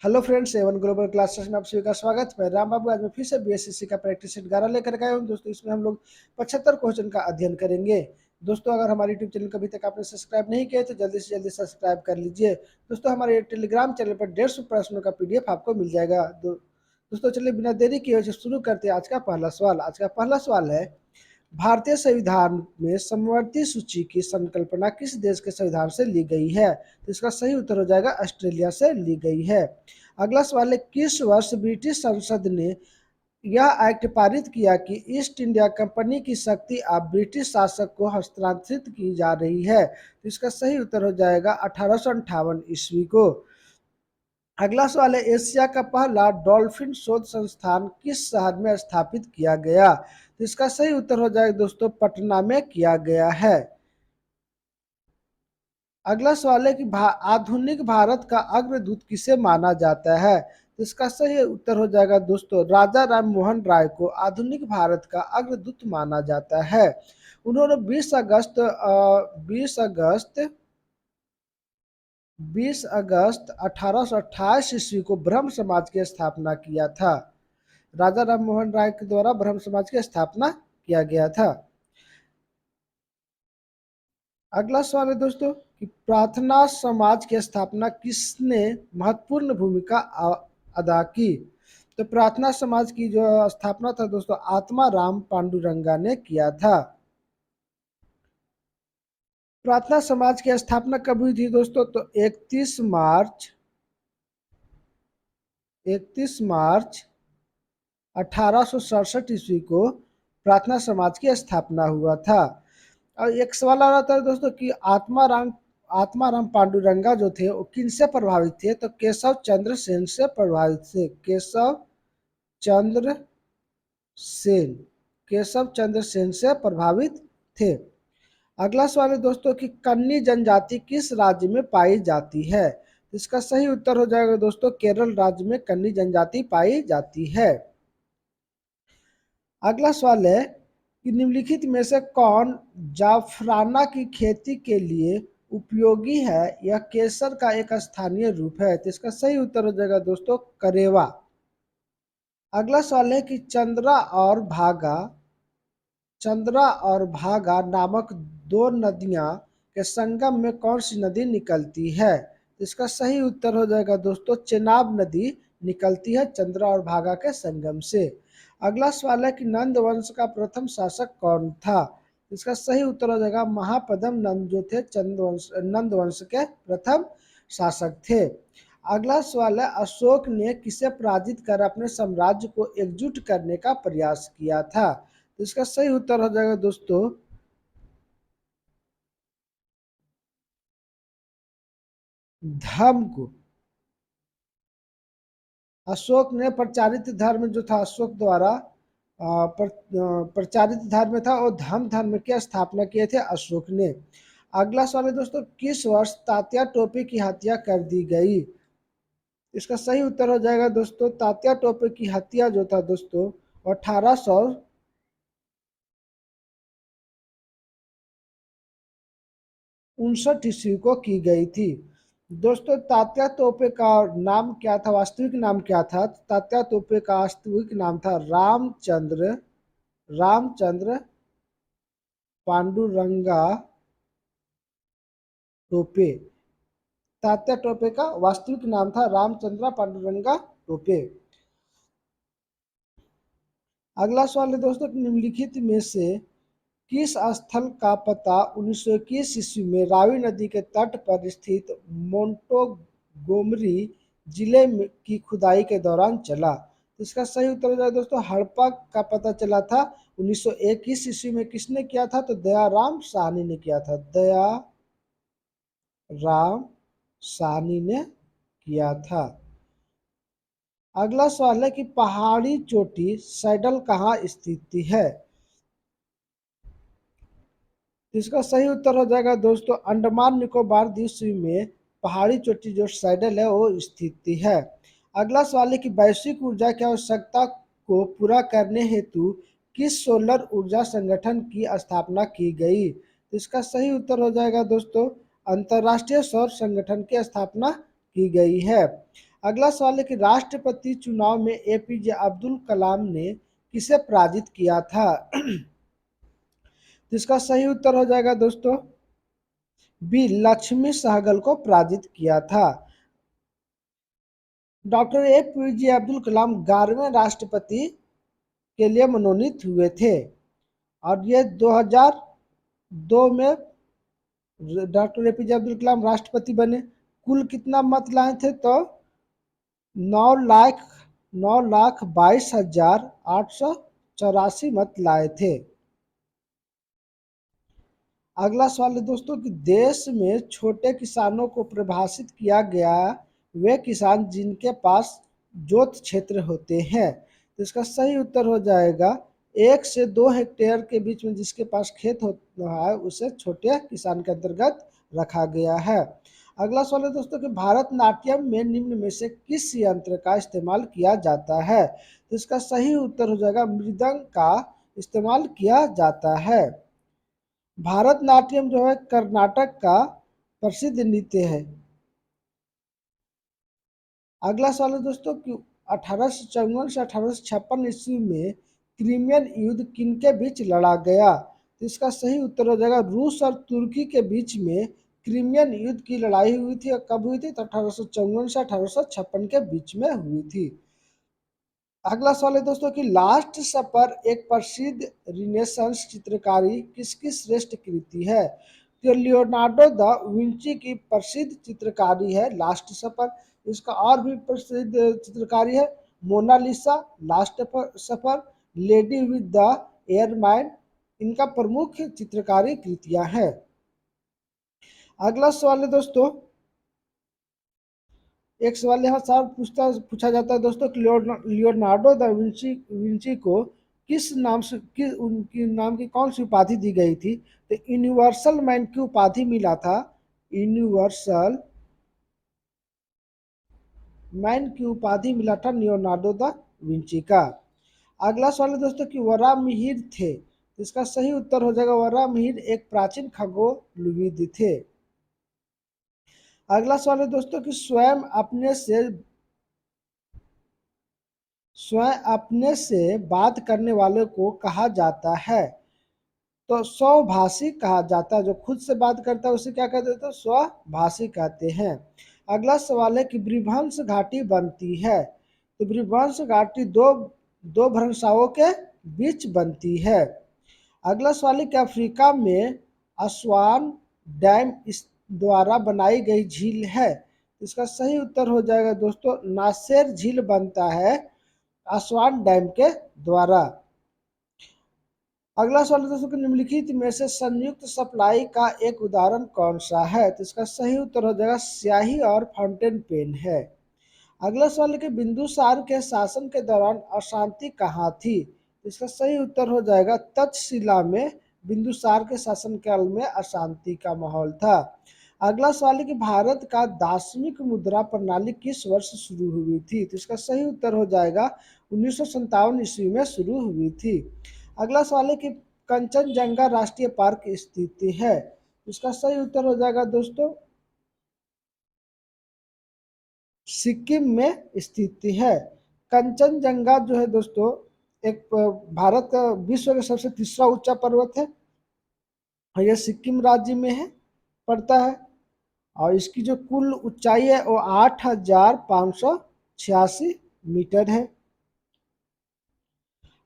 Hello friends, Avon global classes में आप सभी का स्वागत है। राम बाबू आज मैं फिर से बीएसएससी का प्रैक्टिस सेट 11 लेकर के आया हूँ। दोस्तों इसमें हम लोग 75 क्वेश्चन का अध्ययन करेंगे। दोस्तों अगर हमारे यूट्यूब चैनल को अभी तक आपने सब्सक्राइब नहीं किया तो जल्दी से जल्दी सब्सक्राइब कर लीजिए। दोस्तों हमारे टेलीग्राम चैनल पर 150 प्रश्नों का पीडीएफ आपको मिल जाएगा। दोस्तों चलिए बिना देरी किए शुरू करते हैं आज का पहला सवाल। आज का पहला सवाल है, भारतीय संविधान में समवर्ती सूची की संकल्पना किस देश के संविधान से ली गई है? तो इसका सही उत्तर हो जाएगा ऑस्ट्रेलिया से ली गई है। अगला सवाल है, किस वर्ष ब्रिटिश संसद ने यह एक्ट पारित किया कि ईस्ट इंडिया कंपनी की शक्ति अब ब्रिटिश शासक को हस्तांतरित की जा रही है? तो इसका सही उत्तर हो जाएगा 1858 ईस्वी को। अगला सवाल है, एशिया का पहला डॉल्फिन शोध संस्थान किस शहर में स्थापित किया गया? तो इसका सही उत्तर हो जाएगा दोस्तों पटना में किया गया है। अगला सवाल है कि आधुनिक भारत का अग्रदूत किसे माना जाता है? तो इसका सही उत्तर हो जाएगा दोस्तों राजा राम मोहन राय को आधुनिक भारत का अग्रदूत माना जाता है। उन्होंने 20 अगस्त 1828 ईस्वी को ब्रह्म समाज की स्थापना किया था। राजा राम मोहन राय के द्वारा ब्रह्म समाज की स्थापना किया गया था। अगला सवाल है दोस्तों कि प्रार्थना समाज की स्थापना किसने महत्वपूर्ण भूमिका अदा की? तो प्रार्थना समाज की जो स्थापना था दोस्तों आत्माराम पांडुरंगा ने किया था। प्रार्थना समाज की स्थापना कब हुई थी दोस्तों? तो 31 मार्च 1867 ईस्वी को प्रार्थना समाज की स्थापना हुआ था। और एक सवाल आ रहा था दोस्तों कि आत्माराम पांडुरंगा जो थे वो किन से प्रभावित थे? तो केशव चंद्र सेन से प्रभावित थे। चंद्र सेन केशव चंद्र सेन से प्रभावित थे। अगला सवाल है दोस्तों कि कन्नी जनजाति किस राज्य में पाई जाती है? इसका सही उत्तर हो जाएगा दोस्तों केरल राज्य में कन्नी जनजाति पाई जाती है। अगला सवाल है कि निम्नलिखित में से कौन जाफराना की खेती के लिए उपयोगी है? यह केसर का एक स्थानीय रूप है। तो इसका सही उत्तर हो जाएगा दोस्तों करेवा। अगला सवाल है कि चंद्रा और भागा नामक दो नदियां के संगम में कौन सी नदी निकलती है? तो इसका सही उत्तर हो जाएगा दोस्तों चेनाब नदी निकलती है चंद्रा और भागा के संगम से। अगला सवाल है कि नंद वंश का प्रथम शासक कौन था? इसका सही उत्तर हो जाएगा महापद्म नंद जो थे नंद वंश के प्रथम शासक थे। अगला सवाल है, अशोक ने किसे पराजित कर अपने साम्राज्य को एकजुट करने का प्रयास किया था? तो इसका सही उत्तर हो जाएगा दोस्तों धर्म को। अशोक ने प्रचारित धर्म जो था अशोक द्वारा प्रचारित धर्म था और धर्म की स्थापना किए थे अशोक ने। अगला सवाल है दोस्तों, किस वर्ष तात्या टोपे की हत्या कर दी गई? इसका सही उत्तर हो जाएगा दोस्तों तात्या टोपे की हत्या जो था दोस्तों 1859 ईस्वी को की गई थी। दोस्तों तात्या तोपे का नाम क्या था, वास्तविक नाम क्या था? तात्या तोपे का वास्तविक नाम था रामचंद्र पांडुरंगा टोपे। तात्या टोपे का वास्तविक नाम था रामचंद्र पांडुरंगा टोपे। अगला सवाल है दोस्तों, निम्नलिखित में से किस स्थल का पता 1921 ईस्वी में रावी नदी के तट पर स्थित मोंटोगोमरी जिले की खुदाई के दौरान चला? तो इसका सही उत्तर हो जाए दोस्तों हड़प्पा का पता चला था 1921 ईस्वी में। किसने किया था? तो दयाराम साहनी ने किया था। दयाराम साहनी ने किया था। अगला सवाल है कि पहाड़ी चोटी सैडल कहाँ स्थित है? इसका सही उत्तर हो जाएगा दोस्तों अंडमान निकोबार द्वीप समूह में पहाड़ी चोटी जो सैडल है वो स्थित है। अगला सवाल है कि वैश्विक ऊर्जा की आवश्यकता को पूरा करने हेतु किस सोलर ऊर्जा संगठन की स्थापना की गई? तो इसका सही उत्तर हो जाएगा दोस्तों अंतर्राष्ट्रीय सौर संगठन की स्थापना की गई है। अगला सवाल है कि राष्ट्रपति चुनाव में एपीजे अब्दुल कलाम ने किसे पराजित किया था? तो इसका सही उत्तर हो जाएगा दोस्तों बी, लक्ष्मी सहगल को पराजित किया था। डॉक्टर एपीजे अब्दुल कलाम 11वें राष्ट्रपति के लिए मनोनीत हुए थे और ये 2002 में डॉक्टर एपीजे अब्दुल कलाम राष्ट्रपति बने। कुल कितना मत लाए थे? तो 9,22,884 मत लाए थे। अगला सवाल है दोस्तों कि देश में छोटे किसानों को परिभाषित किया गया वे किसान जिनके पास जोत क्षेत्र होते हैं। तो इसका सही उत्तर हो जाएगा 1 से 2 हेक्टेयर के बीच में जिसके पास खेत होता है उसे छोटे किसान के अंतर्गत रखा गया है। अगला सवाल है दोस्तों कि भारतनाट्यम में निम्न में से किस यंत्र का इस्तेमाल किया जाता है? तो इसका सही उत्तर हो जाएगा मृदंग का इस्तेमाल किया जाता है। भारतनाट्यम जो है कर्नाटक का प्रसिद्ध नृत्य है। अगला सवाल है दोस्तों कि 1854 से 1856 ईस्वी में क्रीमियन युद्ध किनके बीच लड़ा गया? तो इसका सही उत्तर हो जाएगा रूस और तुर्की के बीच में क्रीमियन युद्ध की लड़ाई हुई थी और कब हुई थी? तो 1854 से 1856 के बीच में हुई थी। अगला सवाल है दोस्तों कि लास्ट सपर एक प्रसिद्ध रिनेसांस चित्रकारी किसकी श्रेष्ठ कृति है? तो लियोनार्डो द विंची की प्रसिद्ध चित्रकारी है लास्ट सपर। इसका और भी प्रसिद्ध चित्रकारी है Mona Lisa, Last Supper, Lady with the Ermine. इनका प्रमुख चित्रकारी कृतियां हैं। अगला सवाल है दोस्तों एक सवाल यहाँ साफ पूछा जाता है दोस्तों कि लियोनार्डो दा विंची को किस नाम से उनकी नाम की कौन सी उपाधि दी गई थी? तो यूनिवर्सल मैन की उपाधि मिला था यूनिवर्सल मैन की उपाधि मिला था लियोनार्डो दा विंची का। अगला सवाल है दोस्तों कि वराहमिहिर थे। तो इसका सही उत्तर हो जाएगा वराहमिहिर एक प्राचीन खगोलविद थे। अगला सवाल है दोस्तों कि स्वयं अपने से बात करने वाले को कहा जाता है? तो स्वभाषी कहा जाता है। जो खुद से बात करता है उसे क्या कहते हैं? तो स्वभाषी कहते हैं। अगला सवाल है कि ब्रिभंस घाटी बनती है। तो ब्रिभंस घाटी दो भ्रंशाओं के बीच बनती है। अगला सवाल है कि अफ्रीका में अस्वान डैम इस द्वारा बनाई गई झील है। इसका सही उत्तर हो जाएगा दोस्तों नासेर झील बनता है अस्वान डैम के द्वारा। अगला सवाल दोस्तों कि निम्नलिखित में से संयुक्त सप्लाई का एक उदाहरण कौन सा है? तो इसका सही उत्तर हो जाएगा स्याही और फाउंटेन पेन है। अगला सवाल है कि बिंदुसार के शासन के दौरान अशांति कहाँ थी? इसका सही उत्तर हो जाएगा तक्षशिला में बिंदुसार के शासनकाल में अशांति का माहौल था। अगला सवाल है कि भारत का दार्शनिक मुद्रा प्रणाली किस वर्ष शुरू हुई थी? तो इसका सही उत्तर हो जाएगा 1957 ईस्वी में शुरू हुई थी। अगला सवाल है कि कंचनजंगा राष्ट्रीय पार्क स्थित है। इसका सही उत्तर हो जाएगा दोस्तों सिक्किम में स्थित है। कंचनजंगा जो है दोस्तों एक भारत का विश्व का सबसे तीसरा ऊंचा पर्वत है और यह सिक्किम राज्य में है पड़ता है और इसकी जो कुल ऊंचाई है वो 8,586 मीटर है।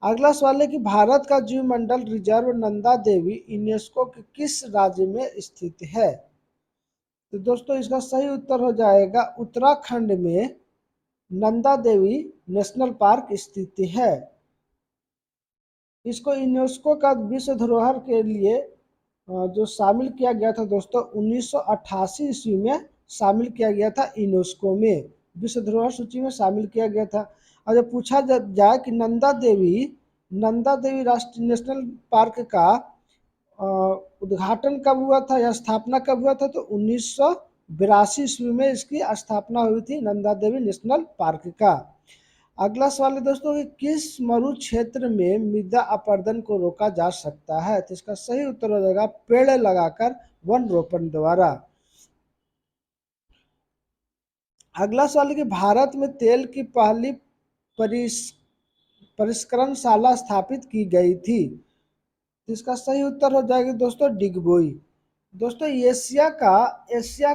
अगला सवाल है कि भारत का जीव मंडल रिजर्व नंदा देवी यूनेस्को के किस राज्य में स्थित है? तो दोस्तों इसका सही उत्तर हो जाएगा उत्तराखंड में नंदा देवी नेशनल पार्क स्थित है। इसको यूनेस्को का विश्व धरोहर के लिए जो शामिल किया गया था दोस्तों 1988 ईस्वी में शामिल किया गया था यूनेस्को में विश्व धरोहर सूची में शामिल किया गया था। और जब पूछा जाए कि नंदा देवी राष्ट्रीय नेशनल पार्क का उद्घाटन कब हुआ था या स्थापना कब हुआ था? तो 1982 ईस्वी में इसकी स्थापना हुई थी नंदा देवी नेशनल पार्क का। अगला सवाल है दोस्तों कि किस मरु क्षेत्र में मृदा अपरदन को रोका जा सकता है? तो इसका सही उत्तर हो जाएगा पेड़ लगाकर वन रोपण द्वारा। अगला सवाल है कि भारत में तेल की पहली परिस परिष्करणशाला स्थापित की गई थी। तो इसका सही उत्तर हो जाएगा दोस्तों डिगबोई। दोस्तों एशिया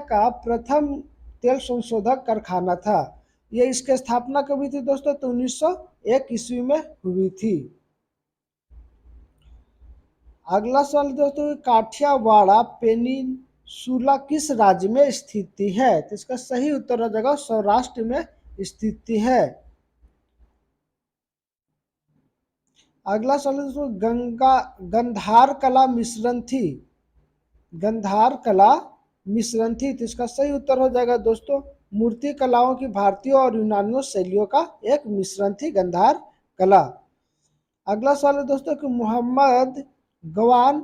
का प्रथम तेल संशोधक कारखाना था। ये इसकी स्थापना कभी थी दोस्तों? तो 1901 ईस्वी में हुई थी। अगला सवाल दोस्तों, काठियावाड़ पेनिनसुला किस राज्य में स्थित है? तो इसका सही उत्तर हो जाएगा सौराष्ट्र में स्थित है। अगला सवाल दोस्तों, गंगा गंधार कला मिश्रण थी। गंधार कला मिश्रण थी, तो इसका सही उत्तर हो जाएगा दोस्तों मूर्ति कलाओं की भारतीय और यूनानी शैलियों का एक मिश्रण थी गंधार कला। अगला सवाल है दोस्तों कि मोहम्मद गवान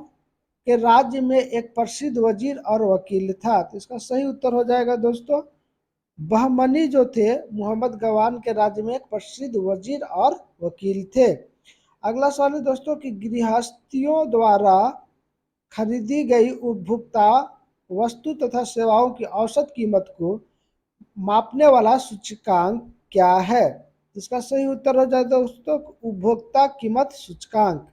के राज्य में एक प्रसिद्ध वजीर और वकील था। तो इसका सही उत्तर हो जाएगा दोस्तों बहमनी जो थे मोहम्मद गवान के राज्य में एक प्रसिद्ध वजीर और वकील थे। अगला सवाल है दोस्तों कि गृहस्थियों द्वारा खरीदी गई उपभोक्ता वस्तु तथा सेवाओं की औसत कीमत को मापने वाला सूचकांक क्या है? इसका सही उत्तर हो जाए दोस्तों उपभोक्ता कीमत सूचकांक।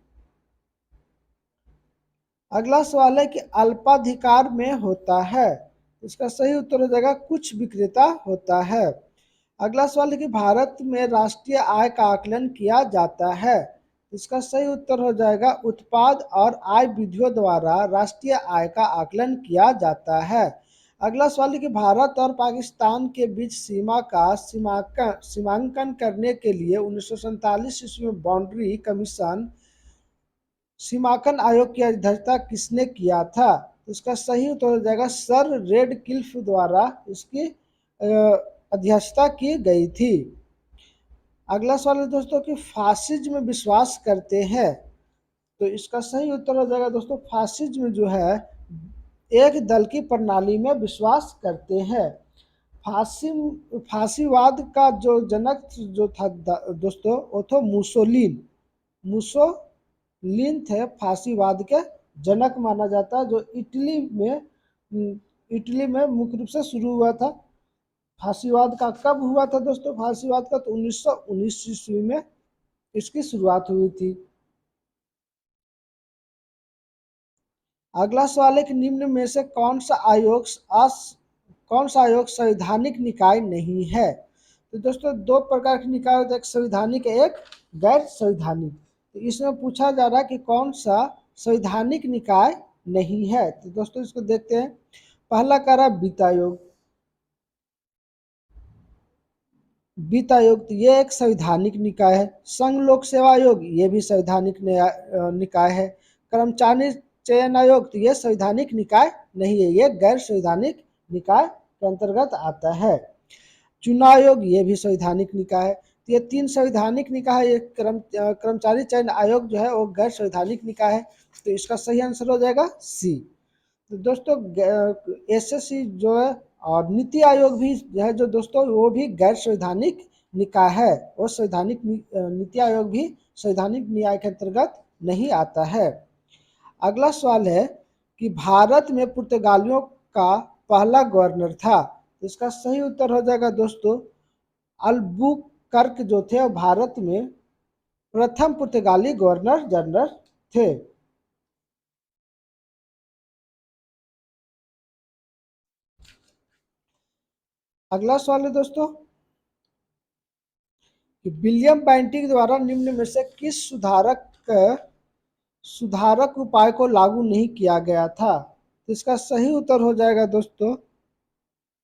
अगला सवाल है कि अल्पाधिकार में होता है। इसका सही उत्तर हो जाएगा कुछ विक्रेता होता है। अगला सवाल है कि भारत में राष्ट्रीय आय का आकलन किया जाता है। इसका सही उत्तर हो जाएगा उत्पाद और आय विधियों द्वारा राष्ट्रीय आय का आकलन किया जाता है। अगला सवाल है कि भारत और पाकिस्तान के बीच सीमा का सीमांकन करने के लिए 1947 ईस्वी में बाउंड्री कमीशन सीमांकन आयोग की अध्यक्षता किसने किया था? तो इसका सही उत्तर हो जाएगा सर रेडक्लिफ द्वारा इसकी अध्यक्षता की गई थी। अगला सवाल है दोस्तों कि फासिज्म में विश्वास करते हैं। तो इसका सही उत्तर हो जाएगा दोस्तों फासिज्म जो है एक दल की प्रणाली में विश्वास करते हैं। फांसीवाद का जो जनक जो था दोस्तों वो था मुसोलिन थे फांसीवाद के जनक माना जाता है, जो इटली में मुख्य रूप से शुरू हुआ था। फांसीवाद का कब हुआ था दोस्तों? फांसीवाद का तो 1919 ईस्वी में इसकी शुरुआत हुई थी। अगला सवाल है कि निम्न में से कौन सा आयोग संवैधानिक निकाय नहीं है? तो दोस्तों दो प्रकार के निकाय होते हैं, एक संवैधानिक एक गैर संवैधानिक। तो इसमें पूछा जा रहा है कि कौन सा संवैधानिक निकाय नहीं है। तो दोस्तों इसको देखते हैं। पहला कह रहा है वित्त आयोग। वित्त आयोग तो ये एक संवैधानिक निकाय है। संघ लोक सेवा आयोग ये भी संवैधानिक निकाय है। कर्मचारी चयन आयोग तो ये संवैधानिक निकाय नहीं है, ये गैर संवैधानिक निकाय के अंतर्गत आता है। चुनाव आयोग ये भी संवैधानिक निकाय है। तो ये तीन संवैधानिक निकाय है। कर्मचारी चयन आयोग जो है वो गैर संवैधानिक निकाय है। तो इसका सही आंसर हो जाएगा सी। तो दोस्तों एसएससी जो है और नीति आयोग भी है जो दोस्तों वो भी गैर संवैधानिक निकाय है। वो संवैधानिक नीति आयोग भी संवैधानिक न्याय के अंतर्गत नहीं आता है। अगला सवाल है कि भारत में पुर्तगालियों का पहला गवर्नर था। तो इसका सही उत्तर हो जाएगा दोस्तों अल्बुकर्क जो थे वो भारत में प्रथम पुर्तगाली गवर्नर जनरल थे। अगला सवाल है दोस्तों कि विलियम बेंटिक द्वारा निम्न में से किस सुधारक उपाय को लागू नहीं किया गया था? तो इसका सही उत्तर हो जाएगा दोस्तों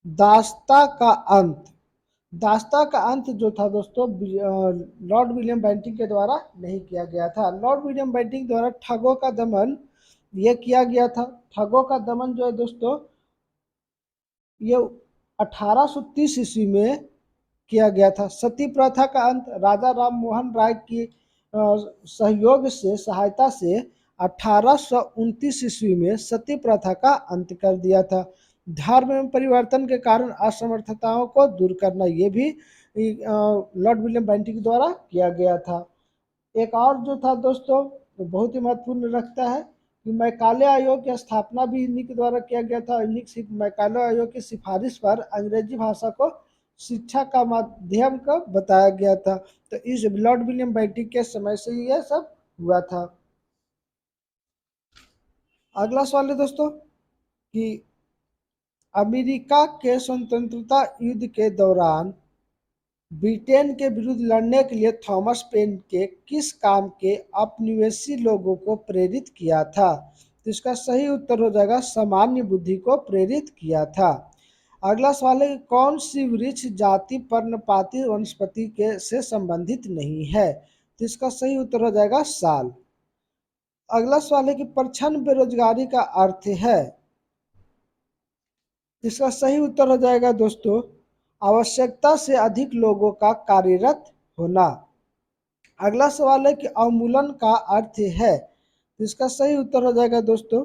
दास्ता का अंत। दास्ता का अंत जो था दोस्तों लॉर्ड विलियम बेंटिक के द्वारा नहीं किया गया था। लॉर्ड विलियम बेंटिक द्वारा ठगों का दमन ये किया गया था। ठगों का दमन जो है दोस्तों ये 1830 ईस्वी में किया गया था। सती प्रथा का अंत राजा राम मोहन राय की सहयोग से सहायता से 1829 ईस्वी में सती प्रथा का अंत कर दिया था। धर्म में परिवर्तन के कारण असमर्थताओं को दूर करना ये भी लॉर्ड विलियम बेंटिक द्वारा किया गया था। एक और जो था दोस्तों तो बहुत ही महत्वपूर्ण रखता है कि मैकाले आयोग की स्थापना भी इन्हीं के द्वारा किया गया था। मैकाले आयोग की सिफारिश पर अंग्रेजी भाषा को शिक्षा का माध्यम का बताया गया था। तो इस लॉर्ड विलियम बेंटिक के समय से यह सब हुआ था। अगला सवाल है दोस्तों कि अमेरिका के स्वतंत्रता युद्ध के दौरान ब्रिटेन के विरुद्ध लड़ने के लिए थॉमस पेन के किस काम के औपनिवेशी लोगों को प्रेरित किया था? तो इसका सही उत्तर हो जाएगा सामान्य बुद्धि को प्रेरित किया था। अगला सवाल है कि कौन सी वृक्ष जाति पर्णपाती वनस्पति के से संबंधित नहीं है? तो इसका सही उत्तर हो जाएगा साल। अगला सवाल है कि प्रच्छन्न बेरोजगारी का अर्थ है? इसका सही उत्तर हो जाएगा दोस्तों आवश्यकता से अधिक लोगों का कार्यरत होना। अगला सवाल है कि अवमूलन का अर्थ है? तो इसका सही उत्तर हो जाएगा दोस्तों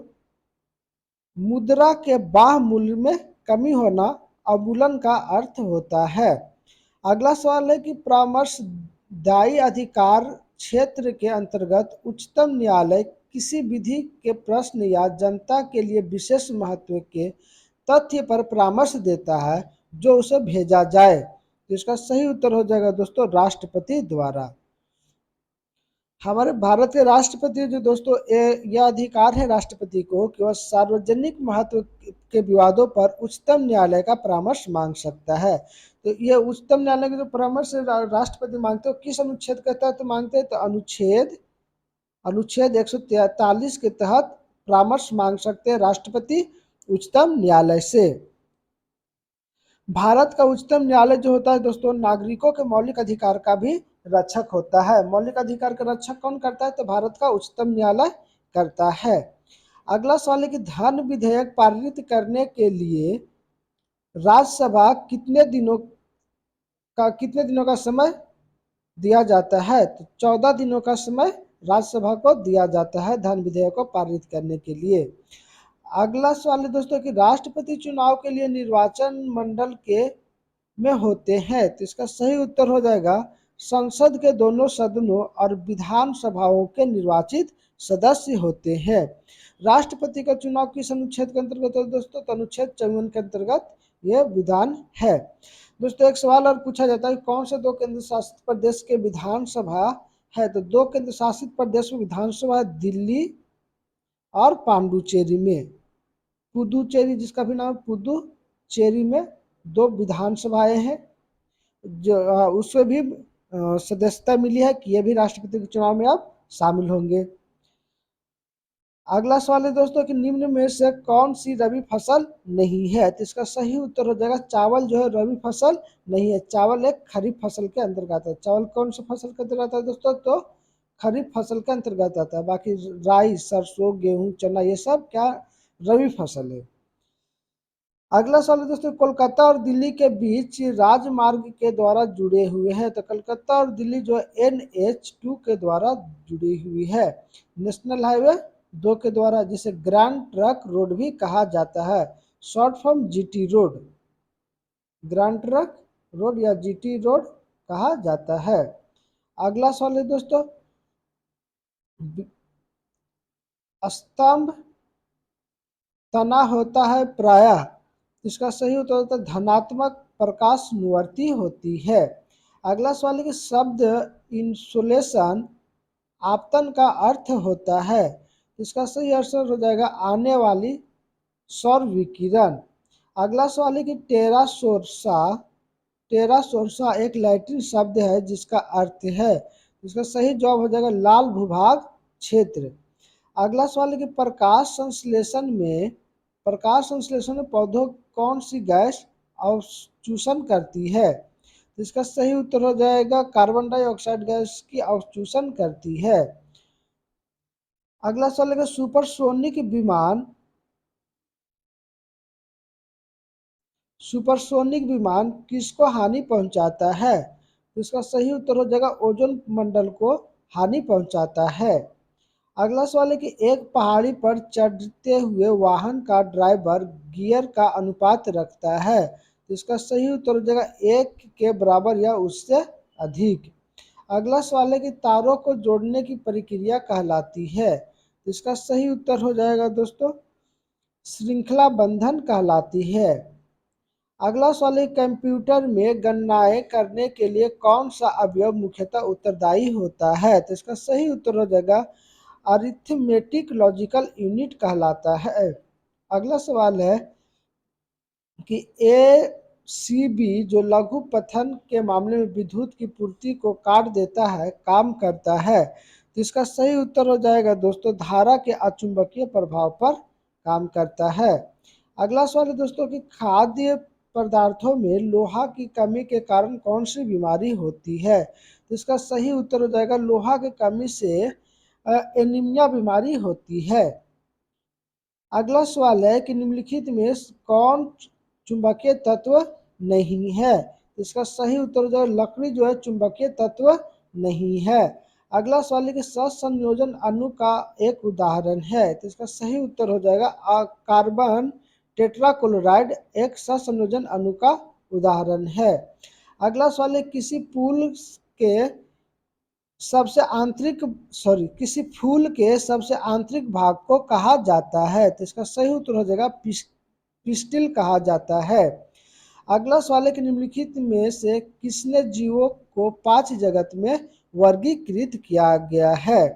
मुद्रा के बाह्य मूल्य में कमी होना अवमूलन का अर्थ होता है। अगला सवाल है कि परामर्शदायी अधिकार क्षेत्र के अंतर्गत उच्चतम न्यायालय किसी विधि के प्रश्न या जनता के लिए विशेष महत्व के तथ्य पर परामर्श देता है जो उसे भेजा जाए? तो इसका सही उत्तर हो जाएगा दोस्तों राष्ट्रपति द्वारा। हमारे भारत के राष्ट्रपति जो दोस्तों यह अधिकार है राष्ट्रपति को कि वह सार्वजनिक महत्व के विवादों पर उच्चतम न्यायालय का परामर्श मांग सकता है। तो ये उच्चतम न्यायालय के जो परामर्श राष्ट्रपति मांगते हैं किस अनुच्छेद के तहत मांगते हैं? तो अनुच्छेद 143 के तहत परामर्श मांग सकते हैं राष्ट्रपति उच्चतम न्यायालय से। भारत का उच्चतम न्यायालय जो होता है दोस्तों नागरिकों के मौलिक अधिकार का भी रक्षक होता है। मौलिक अधिकार का रक्षक कौन करता है? तो भारत का उच्चतम न्यायालय करता है। अगला सवाल है कि धन विधेयक पारित करने के लिए राज्यसभा कितने दिनों का समय दिया जाता है? तो 14 दिनों का समय राज्यसभा को दिया जाता है धन विधेयक को पारित करने के लिए। अगला सवाल है दोस्तों कि राष्ट्रपति चुनाव के लिए निर्वाचन मंडल के में होते हैं? तो इसका सही उत्तर हो जाएगा संसद के दोनों सदनों और विधान सभाओं के निर्वाचित सदस्य होते हैं। राष्ट्रपति का चुनाव किस अनुच्छेद के अंतर्गत है दोस्तों? तो अनुच्छेद 54 के अंतर्गत यह विधान है। दोस्तों एक सवाल और पूछा जाता है कौन से दो केंद्र शासित प्रदेश के विधानसभा है? तो दो केंद्र शासित प्रदेश में विधानसभा दिल्ली और पांडुचेरी में। पुदुचेरी जिसका भी नाम पुदुचेरी में दो विधानसभाएं हैं जो उसमें भी सदस्यता मिली है कि ये भी राष्ट्रपति के चुनाव में अब शामिल होंगे। अगला सवाल है दोस्तों कि निम्न में से कौन सी रबी फसल नहीं है? तो इसका सही उत्तर हो जाएगा चावल जो है रबी फसल नहीं है। चावल एक खरीफ फसल के अंतर्गत है। चावल कौन सी फसल के अंतर्गत आता है दोस्तों? तो खरीफ फसल के अंतर्गत आता है। बाकी राई सरसों गेहूं चना ये सब क्या रबी फसल है। अगला सवाल है दोस्तों कोलकाता और दिल्ली के बीच राजमार्ग के द्वारा जुड़े हुए हैं? तो कोलकाता और दिल्ली जो NH2 के द्वारा जुड़ी हुई है नेशनल हाईवे 2 के द्वारा जिसे ग्रैंड ट्रक रोड भी कहा जाता है short form GT road. Grand truck road या GT रोड कहा जाता है। अगला सवाल है दोस्तों स्तंभ तना होता है प्रायः इसका सही उत्तर होता है धनात्मक प्रकाश निवर्ती होती है। अगला सवाल है कि शब्द इंसुलेशन आपतन का अर्थ होता है इसका सही आंसर हो जाएगा आने वाली सौर विकिरण। अगला सवाल है कि टेरासोर्सा एक लैटिन शब्द है जिसका अर्थ है इसका सही जवाब हो जाएगा लाल भूभाग क्षेत्र। अगला सवाल है कि प्रकाश संश्लेषण में पौधों कौन सी गैस अवशोषण करती है? तो इसका सही उत्तर हो जाएगा कार्बन डाइऑक्साइड गैस की अवशोषण करती है। अगला सवाल है सुपरसोनिक विमान किसको हानि पहुंचाता है? तो इसका सही उत्तर हो जाएगा ओजोन मंडल को हानि पहुंचाता है। अगला सवाल है कि एक पहाड़ी पर चढ़ते हुए वाहन का ड्राइवर गियर का अनुपात रखता है तो इसका सही उत्तर हो जाएगा 1 के बराबर या उससे अधिक। अगला सवाल है कि तारों को जोड़ने की प्रक्रिया कहलाती है तो इसका सही उत्तर हो जाएगा दोस्तों श्रृंखला बंधन कहलाती है। अगला सवाल है, कंप्यूटर में गणनाएं करने के लिए कौन सा अवयव मुख्यतः उत्तरदायी होता है? तो इसका सही उत्तर हो जाएगा अरिथमेटिक लॉजिकल यूनिट कहलाता है। अगला सवाल है कि एसीबी जो लघु पठन के मामले में विद्युत की पूर्ति को काट देता है काम करता है। तो इसका सही उत्तर हो जाएगा दोस्तों धारा के अचुंबकीय प्रभाव पर काम करता है। अगला सवाल है दोस्तों कि खाद्य पदार्थों में लोहा की कमी के कारण कौन सी बीमारी होती है? तो इसका सही उत्तर हो जाएगा लोहा की कमी से एनीमिया बीमारी होती है। अगला सवाल है कि निम्नलिखित में कौन चुंबकीय तत्व नहीं है? इसका सही उत्तर हो जाएगा लकड़ी जो है चुंबकीय तत्व नहीं है। अगला सवाल है कि सहसंयोजन अणु का एक उदाहरण है। तो इसका सही उत्तर हो जाएगा कार्बन टेट्राक्लोराइड एक सहसंयोजन अणु का उदाहरण है। अगला सवाल है किसी फूल के सबसे आंतरिक भाग को कहा जाता है? तो इसका सही उत्तर हो जाएगा पिस्टिल कहा जाता है। अगला सवाल है कि निम्नलिखित में से किसने जीवों को 5 जगत में वर्गीकृत किया गया है?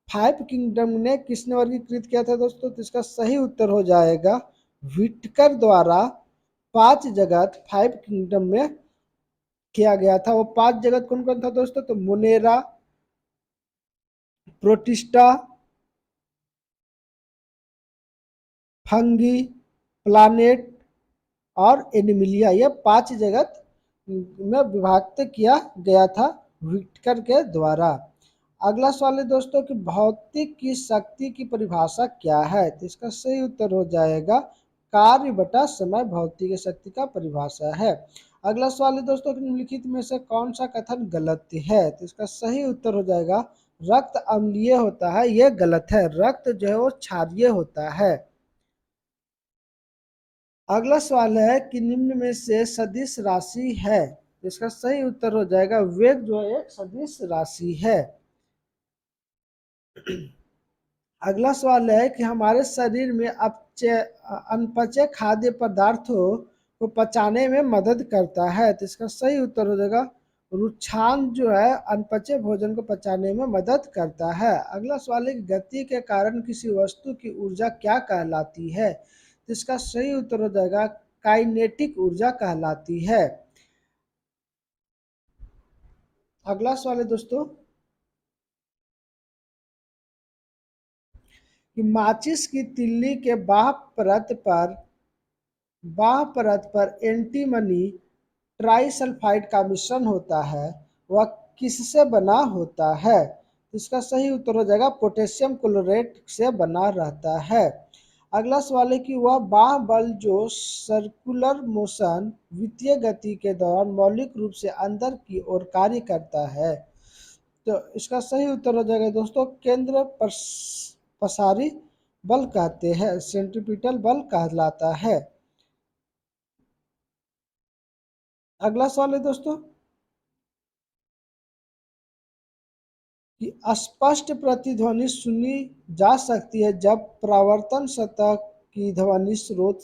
5 किंगडम ने किसने वर्गीकृत किया था दोस्तों? तो इसका सही उत्तर हो जाएगा व्हिटकर द्वारा 5 जगत 5 किंगडम में किया गया था। वो 5 जगत कौन कौन था दोस्तों? तो मोनेरा, प्रोटिस्टा, फंगी, प्लानेट और एनिमिलिया, ये 5 जगत में विभक्त किया गया था व्हिटकर के द्वारा। अगला सवाल है दोस्तों कि भौतिक की शक्ति की परिभाषा क्या है? तो इसका सही उत्तर हो जाएगा कार्य बटा समय भौतिक शक्ति का परिभाषा है। अगला सवाल है दोस्तों कि निम्नलिखित में से कौन सा कथन गलत है? तो इसका सही उत्तर हो जाएगा रक्त अम्लीय होता है, यह गलत है। रक्त जो है वो क्षारीय होता है। अगला सवाल है कि निम्न में से सदिश राशि है? तो इसका सही उत्तर हो जाएगा वेग जो है एक सदिश राशि है। अगला सवाल है कि हमारे शरीर में अनपचे खाद्य पदार्थों को पचाने में मदद करता है। तो इसका सही उत्तर हो जाएगा रुक्षांत जो है अनपचे भोजन को पचाने में मदद करता है। अगला सवाल है कि गति के कारण किसी वस्तु की ऊर्जा क्या कहलाती है? तो इसका सही उत्तर हो जाएगा काइनेटिक ऊर्जा कहलाती है। अगला सवाल है दोस्तों कि माचिस की तिल्ली के बाह्य परत पर एंटीमनी ट्राइसल्फाइड का मिश्रण होता है, वह किससे बना होता है? इसका सही उत्तर हो जाएगा पोटेशियम क्लोरेट से बना रहता है। अगला सवाल है कि वह बाह्य बल जो सर्कुलर मोशन वित्तीय गति के दौरान मौलिक रूप से अंदर की ओर कार्य करता है। तो इसका सही उत्तर हो जाएगा दोस्तों केंद्र पसारी बल कहते हैं, सेंट्रीपिटल बल कहलाता है। अगला सवाल है दोस्तों कि स्पष्ट प्रतिध्वनि सुनी जा सकती है जब परावर्तन सतह की ध्वनि स्रोत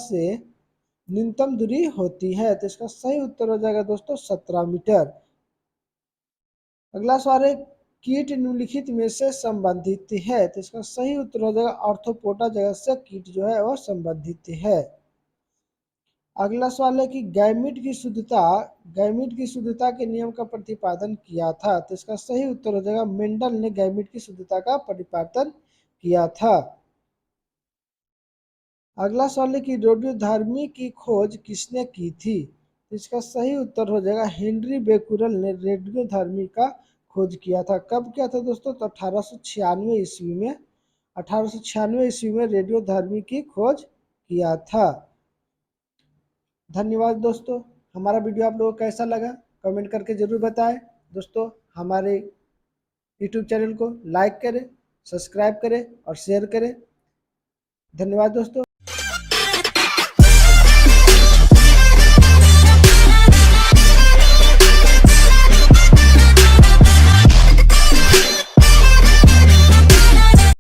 से न्यूनतम दूरी होती है। तो इसका सही उत्तर हो जाएगा दोस्तों 17 मीटर। अगला सवाल है कीट निम्नलिखित में से संबंधित है? तो इसका सही उत्तर हो जाएगा आर्थ्रोपोडा जगत से कीट जो है वह संबंधित है। अगला सवाल है कि गैमीट की शुद्धता के नियम का प्रतिपादन किया था? तो इसका सही उत्तर हो जाएगा मेंडल ने गैमीट की शुद्धता का प्रतिपादन किया था। अगला सवाल है कि रेडियोधर्मी की खोज किसने की थी? तो इसका सही उत्तर हो जाएगा हेनरी बेकुरल ने रेडियोधर्मी का खोज किया था। कब किया था दोस्तों? तो 1896 ईस्वी में 1896 ईस्वी में रेडियोधर्मी की खोज किया था। धन्यवाद दोस्तों। हमारा वीडियो आप लोगों को कैसा लगा कमेंट करके ज़रूर बताएं। दोस्तों हमारे यूट्यूब चैनल को लाइक करें, सब्सक्राइब करें और शेयर करें। धन्यवाद दोस्तों।